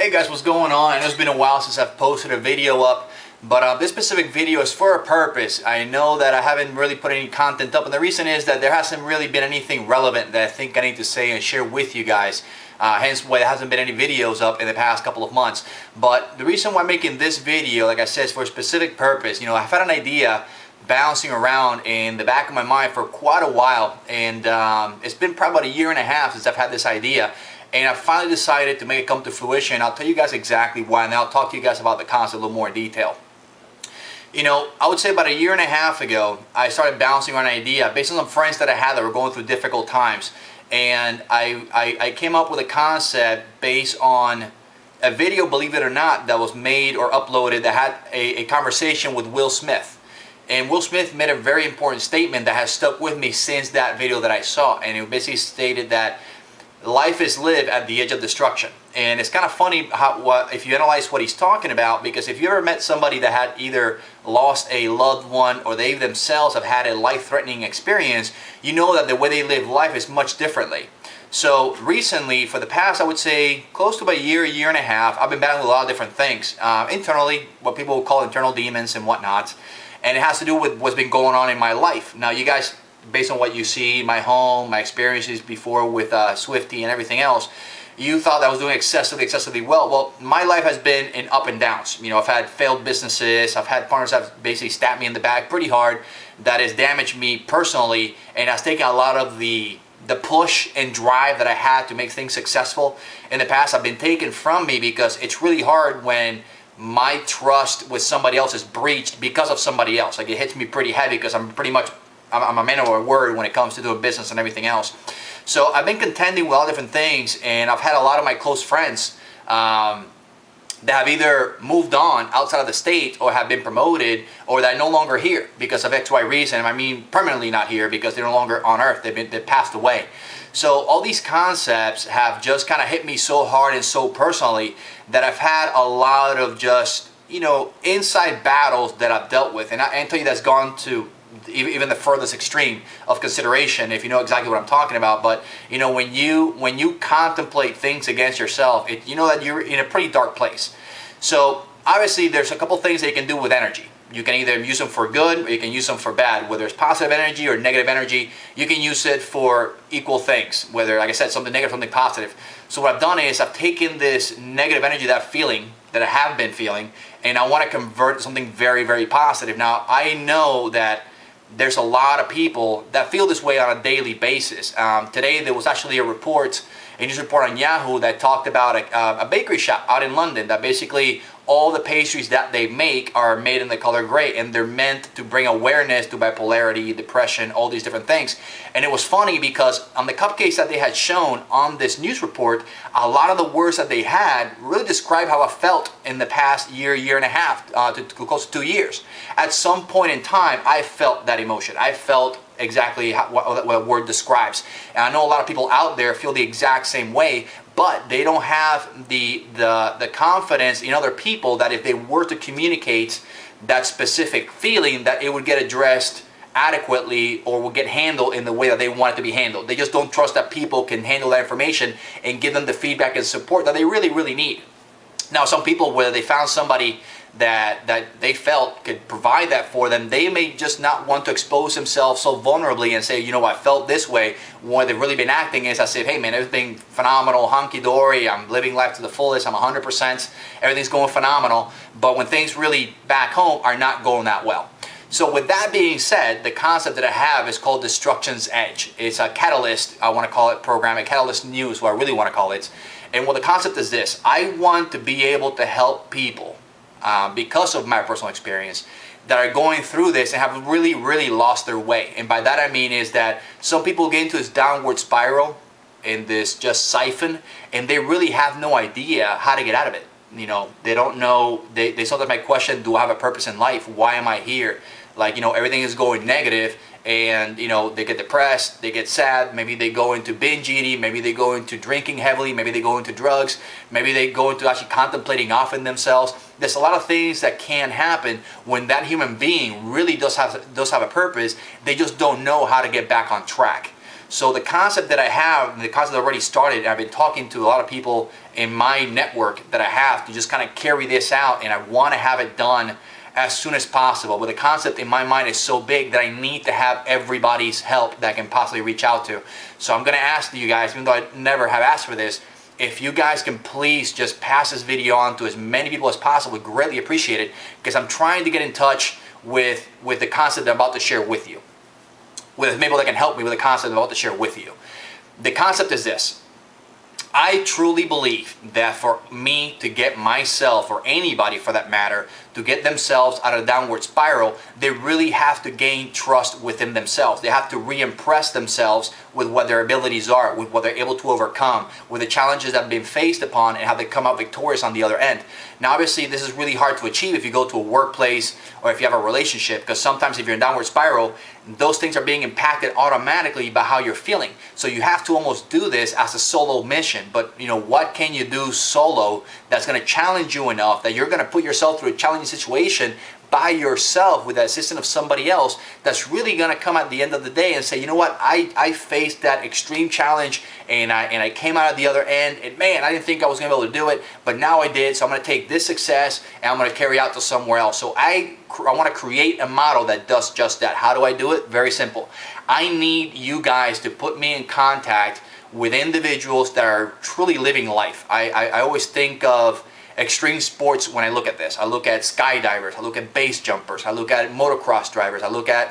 Hey guys, what's going on? I know it's been a while since I've posted a video up, but this specific video is for a purpose. I know that I haven't really put any content up, and the reason is that there hasn't really been anything relevant that I think I need to say and share with you guys. Hence why there hasn't been any videos up in the past couple of months. But the reason why I'm making this video, like I said, is for a specific purpose. You know, I've had an idea bouncing around in the back of my mind for quite a while, and it's been probably about a year and a half since I've had this idea. And I finally decided to make it come to fruition. I'll tell you guys exactly why, and I'll talk to you guys about the concept a little more in detail. You know, I would say about a year and a half ago, I started bouncing around an idea based on some friends that I had that were going through difficult times. And I came up with a concept based on a video, believe it or not, that was made or uploaded that had a conversation with Will Smith. And Will Smith made a very important statement that has stuck with me since that video that I saw. And it basically stated that life is lived at the edge of destruction. And it's kind of funny if you analyze what he's talking about, because if you ever met somebody that had either lost a loved one or they themselves have had a life-threatening experience, you know that the way they live life is much differently. So recently, for the past, I would say close to about a year and a half, I've been battling with a lot of different things. Internally, what people would call internal demons and whatnot. And it has to do with what's been going on in my life. Now, you guys, based on what you see, my home, my experiences before with Swifty and everything else, you thought that I was doing excessively well. Well, my life has been in up and downs. You know, I've had failed businesses, I've had partners that have basically stabbed me in the back pretty hard, that has damaged me personally, and has taken a lot of the push and drive that I had to make things successful in the past have been taken from me, because it's really hard when my trust with somebody else is breached because of somebody else. Like, it hits me pretty heavy, because I'm a man of my word when it comes to doing business and everything else. So I've been contending with all different things, and I've had a lot of my close friends that have either moved on outside of the state or have been promoted, or that are no longer here because of XY reason. I mean, permanently not here because they're no longer on earth. They've passed away. So all these concepts have just kind of hit me so hard and so personally that I've had a lot of just, you know, inside battles that I've dealt with. And I tell you, that's gone to even the furthest extreme of consideration, if you know exactly what I'm talking about. But you know, when you contemplate things against yourself, you know that you're in a pretty dark place. So obviously there's a couple things that you can do with energy. You can either use them for good or you can use them for bad. Whether it's positive energy or negative energy, you can use it for equal things, whether, like I said, something negative, something positive. So what I've done is I've taken this negative energy, that feeling that I have been feeling, and I want to convert it to something very, very positive. Now, I know that there's a lot of people that feel this way on a daily basis. Today there was actually a news report on Yahoo that talked about a bakery shop out in London that basically all the pastries that they make are made in the color gray, and they're meant to bring awareness to bipolarity, depression, all these different things. And it was funny because on the cupcakes that they had shown on this news report, a lot of the words that they had really describe how I felt in the past year and a half, to close to 2 years. At some point in time, I felt that emotion. I felt exactly what the word describes. And I know a lot of people out there feel the exact same way, but they don't have the confidence in other people that if they were to communicate that specific feeling, that it would get addressed adequately or would get handled in the way that they want it to be handled. They just don't trust that people can handle that information and give them the feedback and support that they really, really need. Now, some people, whether they found somebody that they felt could provide that for them, they may just not want to expose themselves so vulnerably and say, you know, I felt this way. What they've really been acting is as if, hey man, everything phenomenal, hunky-dory, I'm living life to the fullest, I'm 100%, everything's going phenomenal. But when things really back home are not going that well. So with that being said, the concept that I have is called Destruction's Edge. It's a catalyst, I want to call it, program, a catalyst news, what I really want to call it. And what the concept is this: I want to be able to help people because of my personal experience that are going through this and have really, really lost their way. And by that I mean is that some people get into this downward spiral, in this just siphon, and they really have no idea how to get out of it. You know, they don't know, they sometimes might question, do I have a purpose in life? Why am I here? Like, you know, everything is going negative, and you know, they get depressed, they get sad, maybe they go into binge eating, maybe they go into drinking heavily, maybe they go into drugs, maybe they go into actually contemplating offing themselves. There's a lot of things that can happen when that human being really does have a purpose. They just don't know how to get back on track. So the concept that I have, the concept that I already started, and I've been talking to a lot of people in my network that I have to just kind of carry this out, and I want to have it done as soon as possible. But the concept in my mind is so big that I need to have everybody's help that I can possibly reach out to. So I'm going to ask you guys, even though I never have asked for this, if you guys can please just pass this video on to as many people as possible, greatly appreciate it, because I'm trying to get in touch with the concept that I'm about to share with you, with people that can help me with the concept I'm about to share with you. The concept is this. I truly believe that for me to get myself, or anybody for that matter, to get themselves out of the downward spiral, they really have to gain trust within themselves. They have to re-impress themselves with what their abilities are, with what they're able to overcome, with the challenges that have been faced upon, and how they come out victorious on the other end. Now, obviously, this is really hard to achieve if you go to a workplace or if you have a relationship, because sometimes if you're in downward spiral, those things are being impacted automatically by how you're feeling. So you have to almost do this as a solo mission. But you know, what can you do solo that's going to challenge you enough that you're going to put yourself through a challenging situation by yourself with the assistance of somebody else that's really going to come at the end of the day and say, you know what, I faced that extreme challenge and I came out of the other end, and man, I didn't think I was going to be able to do it, but now I did. So I'm going to take this success and I'm going to carry out to somewhere else. So I want to create a model that does just that. How do I do it? Very simple. I need you guys to put me in contact with individuals that are truly living life. I always think of extreme sports when I look at this. I look at skydivers, I look at base jumpers, I look at motocross drivers, I look at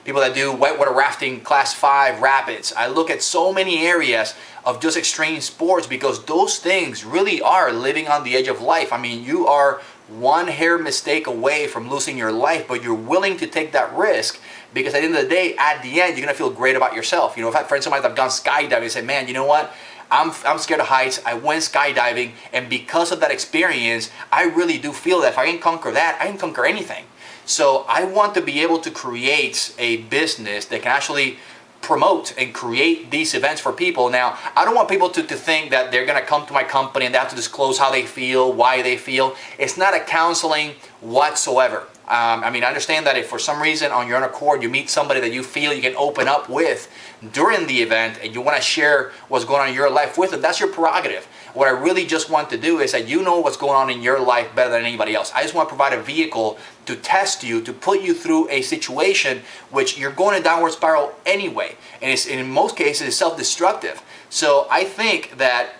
people that do whitewater rafting, class 5 rapids. I look at so many areas of just extreme sports, because those things really are living on the edge of life. I mean, you are one hair mistake away from losing your life, but you're willing to take that risk, because at the end of the day, at the end, you're gonna feel great about yourself. You know, I've had friends of mine that have gone skydiving and say, man, you know what? I'm scared of heights. I went skydiving, and because of that experience, I really do feel that if I can conquer that, I can conquer anything. So I want to be able to create a business that can actually promote and create these events for people. Now, I don't want people to think that they're going to come to my company and they have to disclose how they feel, why they feel. It's not a counseling whatsoever. I mean, I understand that if for some reason on your own accord you meet somebody that you feel you can open up with during the event and you want to share what's going on in your life with them, that's your prerogative. What I really just want to do is that you know what's going on in your life better than anybody else. I just want to provide a vehicle to test you, to put you through a situation which you're going to downward spiral anyway. And it's, in most cases, it's self-destructive. So I think that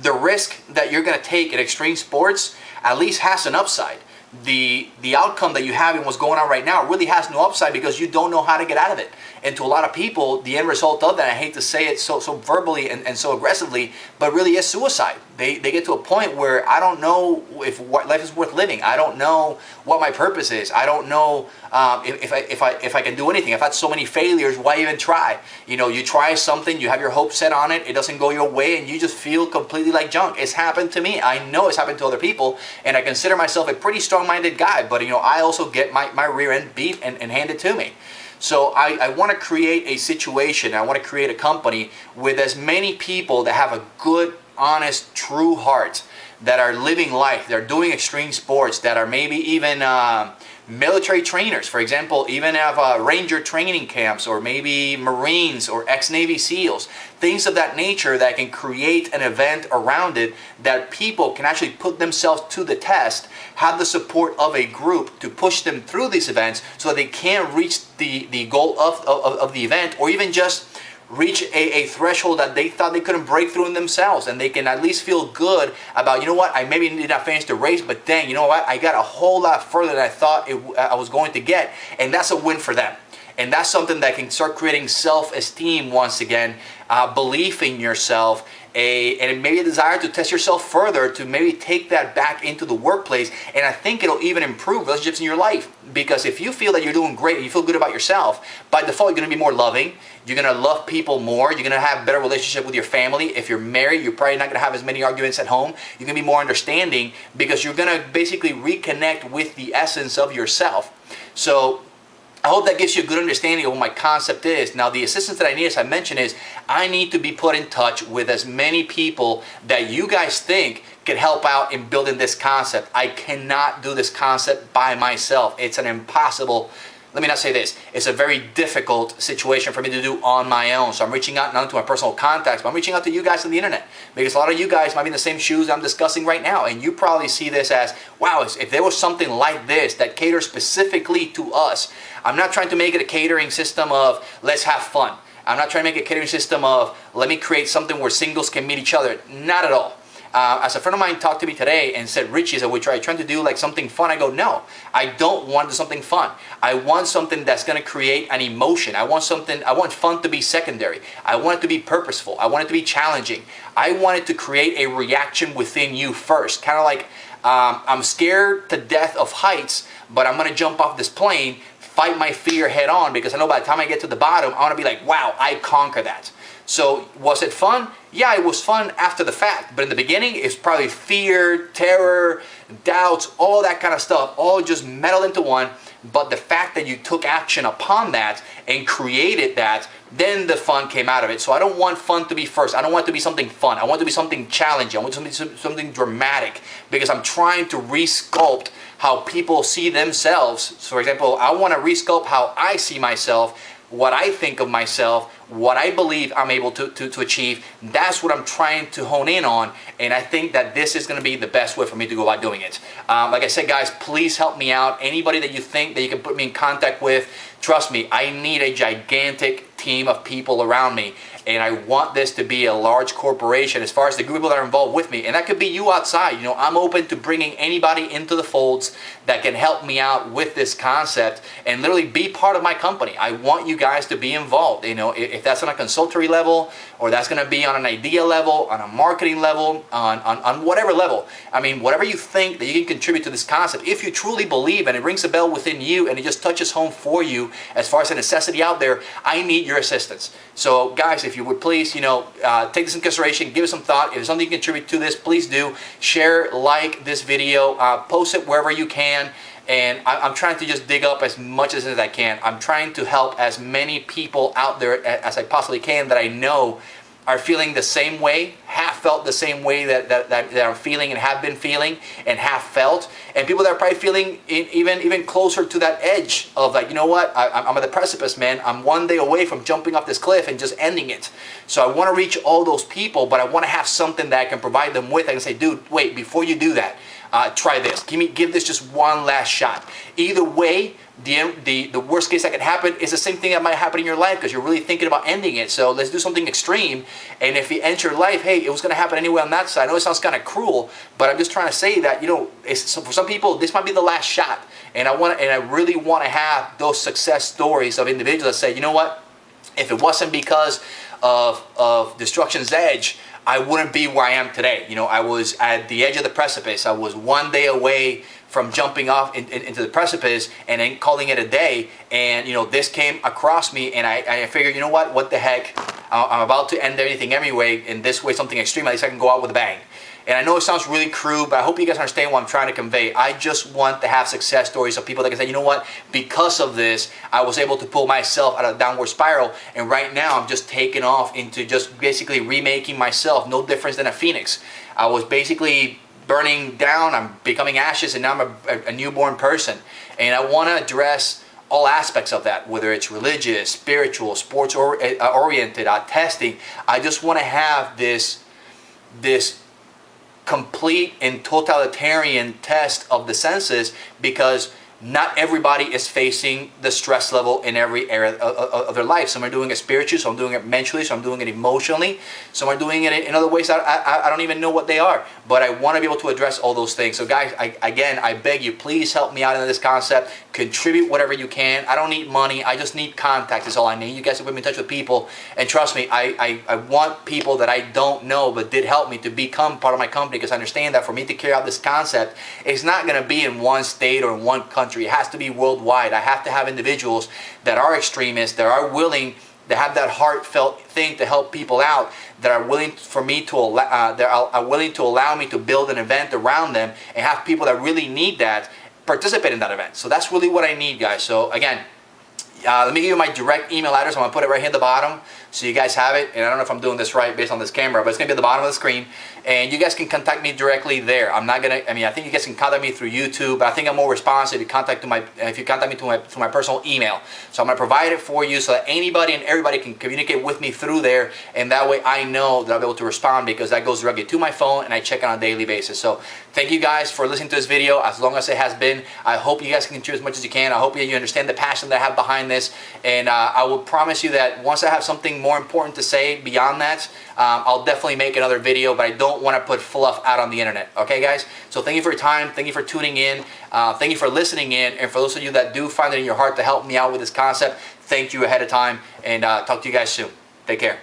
the risk that you're going to take in extreme sports at least has an upside. The outcome that you have in what's going on right now really has no upside, because you don't know how to get out of it. And to a lot of people, the end result of that, I hate to say it so verbally and so aggressively, but really is suicide. They get to a point where I don't know if life is worth living. I don't know what my purpose is. I don't know if I can do anything. I've had so many failures. Why even try? You know, you try something, you have your hope set on it, it doesn't go your way, and you just feel completely like junk. It's happened to me. I know it's happened to other people, and I consider myself a pretty strong-minded guy. But you know, I also get my rear end beat and handed to me. So I want to create a situation, I want to create a company with as many people that have a good, honest, true heart, that are living life, they're doing extreme sports, that are maybe even military trainers. For example, even have ranger training camps, or maybe Marines or ex-Navy SEALs, things of that nature that can create an event around it that people can actually put themselves to the test, have the support of a group to push them through these events so that they can reach the goal of the event, or even just reach a threshold that they thought they couldn't break through in themselves, and they can at least feel good about, you know what, I maybe did not finish the race, but dang, you know what, I got a whole lot further than I thought I was going to get, and that's a win for them. And that's something that can start creating self-esteem once again, belief in yourself, and maybe a desire to test yourself further, to maybe take that back into the workplace. And I think it'll even improve relationships in your life, because if you feel that you're doing great and you feel good about yourself, by default you're going to be more loving, you're going to love people more, you're going to have a better relationship with your family. If you're married, you're probably not going to have as many arguments at home. You're going to be more understanding, because you're going to basically reconnect with the essence of yourself. So I hope that gives you a good understanding of what my concept is. Now, the assistance that I need, as I mentioned, is I need to be put in touch with as many people that you guys think can help out in building this concept. I cannot do this concept by myself. It's an impossible let me not say this, it's a very difficult situation for me to do on my own. So I'm reaching out not to my personal contacts, but I'm reaching out to you guys on the internet, because a lot of you guys might be in the same shoes I'm discussing right now, and you probably see this as, wow, if there was something like this that caters specifically to us. I'm not trying to make it a catering system of let's have fun. I'm not trying to make a catering system of let me create something where singles can meet each other. Not at all. As a friend of mine talked to me today and said, Richie, so we trying to do like something fun. I go, no, I don't want to do something fun. I want something that's going to create an emotion. I want fun to be secondary. I want it to be purposeful. I want it to be challenging. I want it to create a reaction within you first. Kind of like I'm scared to death of heights, but I'm going to jump off this plane, fight my fear head on, because I know by the time I get to the bottom, I want to be like, wow, I conquer that. So was it fun? Yeah, it was fun after the fact. But in the beginning, it's probably fear, terror, doubts, all that kind of stuff, all just melded into one. But the fact that you took action upon that and created that, then the fun came out of it. So I don't want fun to be first. I don't want it to be something fun. I want it to be something challenging. I want it to be something dramatic, because I'm trying to resculpt how people see themselves. So for example, I want to resculpt how I see myself, what I think of myself, what I believe I'm able to achieve. That's what I'm trying to hone in on, and I think that this is going to be the best way for me to go about doing it. Like I said, guys, please help me out. Anybody that you think that you can put me in contact with, trust me, I need a gigantic team of people around me, and I want this to be a large corporation as far as the group of people that are involved with me. And that could be you outside. You know, I'm open to bringing anybody into the folds that can help me out with this concept and literally be part of my company. I want you guys to be involved. You know, if that's on a consultory level, or that's going to be on an idea level, on a marketing level, on whatever level. I mean, whatever you think that you can contribute to this concept, if you truly believe and it rings a bell within you and it just touches home for you as far as a necessity out there, I need your assistance. So guys, if you would please, you know, take this in consideration, give it some thought. If there's something you can contribute to this, please do. Share, like this video, post it wherever you can. And I'm trying to just dig up as much as I can. I'm trying to help as many people out there as I possibly can that I know are feeling the same way, have felt the same way that I'm feeling and have been feeling and have felt. And people that are probably feeling even closer to that edge of like, you know what, I'm at the precipice, man. I'm one day away from jumping off this cliff and just ending it. So I want to reach all those people, but I want to have something that I can provide them with. I can say, dude, wait, before you do that, try this. Give this just one last shot. Either way, the worst case that could happen is the same thing that might happen in your life, because you're really thinking about ending it. So let's do something extreme. And if you end your life, hey, it was going to happen anyway on that side. I know it sounds kind of cruel, but I'm just trying to say that, you know, for some people, this might be the last shot. And I really want to have those success stories of individuals that say, you know what, if it wasn't because of Destruction's Edge, I wouldn't be where I am today. You know, I was at the edge of the precipice. I was one day away from jumping off into the precipice and then calling it a day. And, you know, this came across me, and I figured, you know what the heck? I'm about to end anything anyway. In this way, something extreme, at least I can go out with a bang. And I know it sounds really crude, but I hope you guys understand what I'm trying to convey. I just want to have success stories of people that can say, you know what, because of this, I was able to pull myself out of a downward spiral, and right now I'm just taking off into just basically remaking myself, no difference than a phoenix. I was basically burning down, I'm becoming ashes, and now I'm a newborn person. And I want to address all aspects of that, whether it's religious, spiritual, sports oriented, testing. I just want to have this complete and totalitarian test of the senses, because not everybody is facing the stress level in every area of their life. Some are doing it spiritually, some are doing it mentally, some are doing it emotionally, some are doing it in other ways that I don't even know what they are. But I want to be able to address all those things. So guys, again, I beg you, please help me out in this concept. Contribute whatever you can. I don't need money. I just need contact is all I need. You guys have put me in touch with people. And trust me, I want people that I don't know but did help me to become part of my company, because I understand that for me to carry out this concept, it's not going to be in one state or in one country. It has to be worldwide. I have to have individuals that are extremists, that are willing, that have that heartfelt thing to help people out, that are willing for me to allow me to build an event around them, and have people that really need that participate in that event. So that's really what I need, guys. So again, Let me give you my direct email address. I'm going to put it right here at the bottom so you guys have it. And I don't know if I'm doing this right based on this camera, but it's going to be at the bottom of the screen. And you guys can contact me directly there. I'm not going to, I think you guys can contact me through YouTube. I think I'm more responsive if you contact me to my personal email. So I'm going to provide it for you so that anybody and everybody can communicate with me through there. And that way I know that I'll be able to respond because that goes directly to my phone and I check it on a daily basis. So thank you guys for listening to this video as long as it has been. I hope you guys can contribute as much as you can. I hope you understand the passion that I have behind this. And I will promise you that once I have something more important to say beyond that, I'll definitely make another video, but I don't want to put fluff out on the internet. Okay, guys? So thank you for your time. Thank you for tuning in. Thank you for listening in. And for those of you that do find it in your heart to help me out with this concept, thank you ahead of time. And talk to you guys soon. Take care.